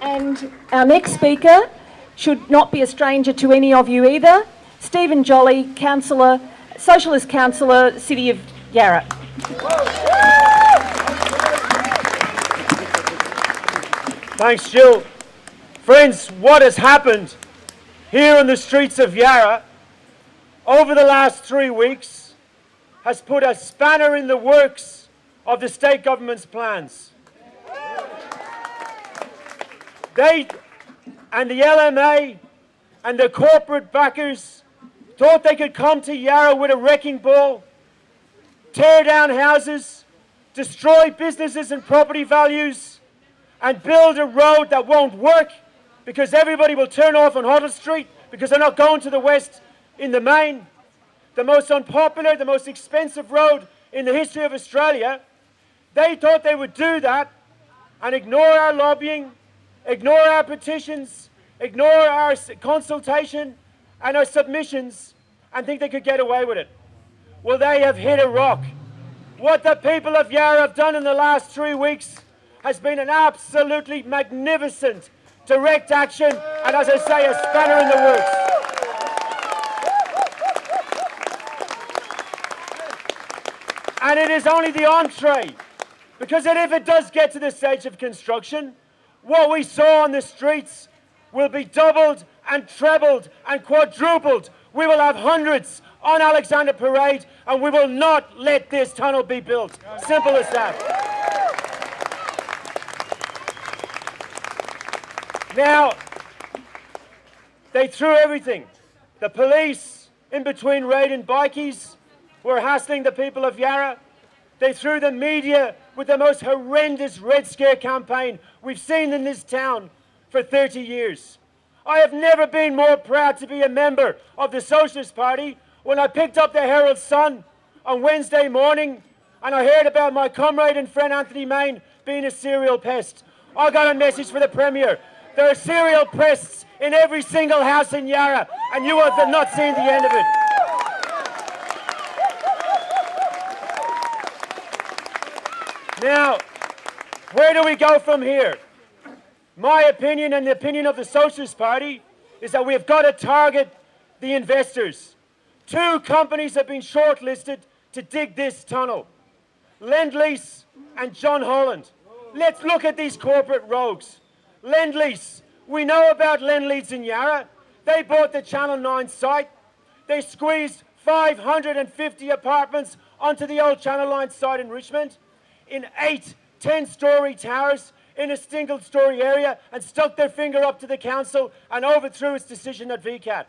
And our next speaker should not be a stranger to any of you either. Stephen Jolly, Councillor, Socialist Councillor, City of Yarra. Thanks, Jill. Friends, what has happened here on the streets of Yarra over the last 3 weeks has put a spanner in the works of the state government's plans. They and the LMA and the corporate backers thought they could come to Yarra with a wrecking ball, tear down houses, destroy businesses and property values, and build a road that won't work because everybody will turn off on Hoddle Street because they're not going to the west in the main. The most unpopular, the most expensive road in the history of Australia. They thought they would do that and ignore our lobbying, ignore our petitions, ignore our consultation and our submissions and think they could get away with it. Well, they have hit a rock. What the people of Yarra have done in the last 3 weeks has been an absolutely magnificent direct action and, as I say, a spanner in the works. And it is only the entree, because if it does get to the stage of construction, what we saw on the streets will be doubled and trebled and quadrupled. We will have hundreds on Alexander Parade and we will not let this tunnel be built. Simple as that. Now, they threw everything. The police, in between raiding bikies, were hassling the people of Yarra. They threw the media with the most horrendous Red Scare campaign we've seen in this town for 30 years. I have never been more proud to be a member of the Socialist Party when I picked up the Herald Sun on Wednesday morning and I heard about my comrade and friend Anthony Main being a serial pest. I got a message for the Premier. There are serial pests in every single house in Yarra and you have not seen the end of it. Now, where do we go from here? My opinion and the opinion of the Socialist Party is that we have got to target the investors. 2 companies have been shortlisted to dig this tunnel. Lend-Lease and John Holland. Let's look at these corporate rogues. Lend-Lease. We know about Lend-Lease in Yarra. They bought the Channel 9 site. They squeezed 550 apartments onto the old Channel 9 site in Richmond in 8 10-storey towers in a single-storey area and stuck their finger up to the council and overthrew its decision at VCAT.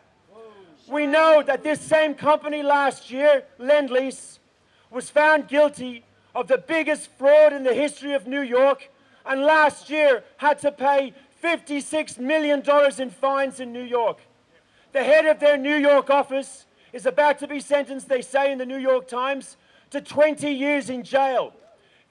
We know that this same company last year, Lend-Lease, was found guilty of the biggest fraud in the history of New York and last year had to pay $56 million in fines in New York. The head of their New York office is about to be sentenced, they say in the New York Times, to 20 years in jail.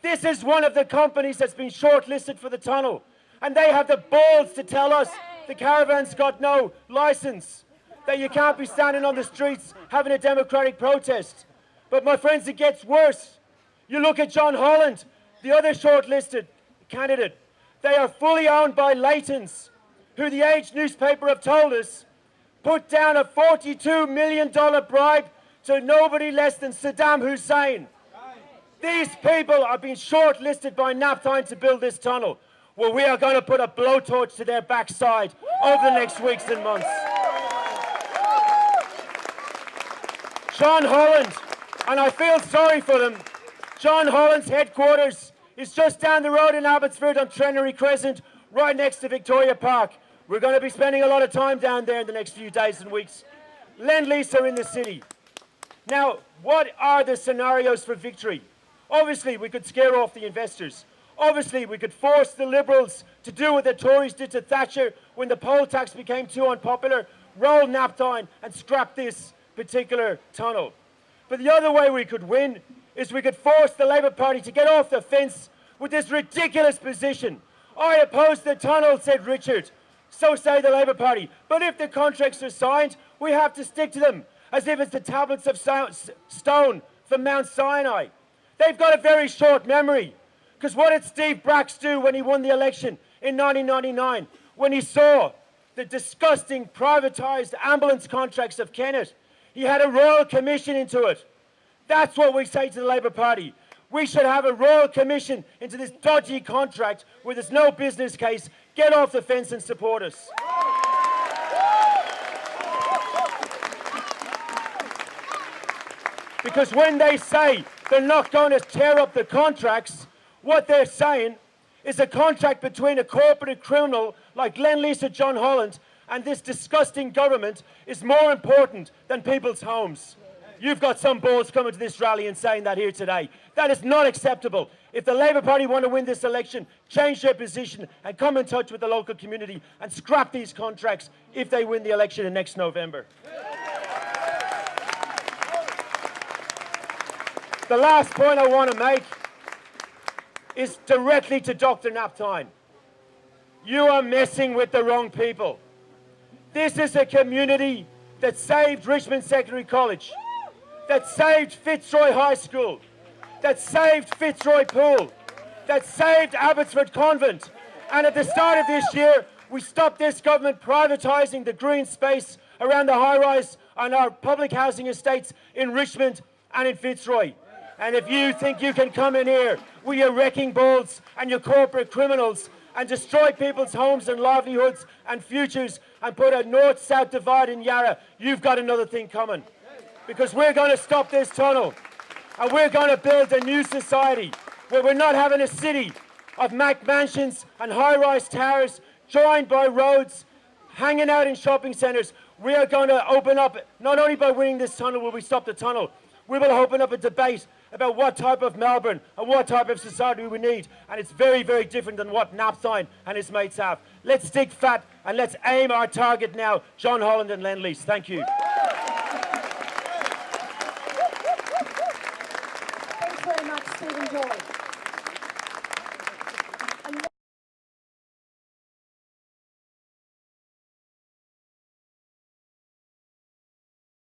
This is one of the companies that's been shortlisted for the tunnel. And they have the balls to tell us the caravan's got no license, that you can't be standing on the streets having a democratic protest. But my friends, it gets worse. You look at John Holland, the other shortlisted candidate. They are fully owned by Leightons, who the Age newspaper have told us put down a $42 million bribe to nobody less than Saddam Hussein. These people are being shortlisted by Napthine to build this tunnel. Well, we are going to put a blowtorch to their backside over the next weeks and months. John Holland, and I feel sorry for them, John Holland's headquarters is just down the road in Abbotsford on Trenery Crescent, right next to Victoria Park. We're going to be spending a lot of time down there in the next few days and weeks. Lend-Lease are in the city. Now, what are the scenarios for victory? Obviously, we could scare off the investors. Obviously, we could force the Liberals to do what the Tories did to Thatcher when the poll tax became too unpopular, roll Napthine and scrap this particular tunnel. But the other way we could win is we could force the Labour Party to get off the fence with this ridiculous position. I oppose the tunnel, said Richard. So say the Labour Party. But if the contracts are signed, we have to stick to them, as if it's the tablets of stone from Mount Sinai. They've got a very short memory. Because what did Steve Bracks do when he won the election? in 1999 when he saw the disgusting privatised ambulance contracts of Kennett. He had a royal commission into it. That's what we say to the Labour Party. We should have a royal commission into this dodgy contract where there's no business case. Get off the fence and support us. Because when they say they're not going to tear up the contracts, what they're saying is a contract between a corporate criminal like Lend-Lease or John Holland and this disgusting government is more important than people's homes. You've got some balls coming to this rally and saying that here today. That is not acceptable. If the Labour Party want to win this election, change their position and come in touch with the local community and scrap these contracts if they win the election in next November. The last point I want to make is directly to Dr. Napthine. You are messing with the wrong people. This is a community that saved Richmond Secondary College, that saved Fitzroy High School, that saved Fitzroy Pool, that saved Abbotsford Convent. And at the start of this year, we stopped this government privatising the green space around the high-rise on our public housing estates in Richmond and in Fitzroy. And if you think you can come in here with your wrecking balls and your corporate criminals and destroy people's homes and livelihoods and futures and put a north-south divide in Yarra, you've got another thing coming. Because we're going to stop this tunnel and we're going to build a new society where we're not having a city of Mac mansions and high-rise towers joined by roads, hanging out in shopping centres. We are going to open up, not only by winning this tunnel will we stop the tunnel, we will open up a debate about what type of Melbourne and what type of society we need. And it's very, very different than what Napthine and his mates have. Let's stick fat and let's aim our target now, John Holland and Lend-Lease. Thank you.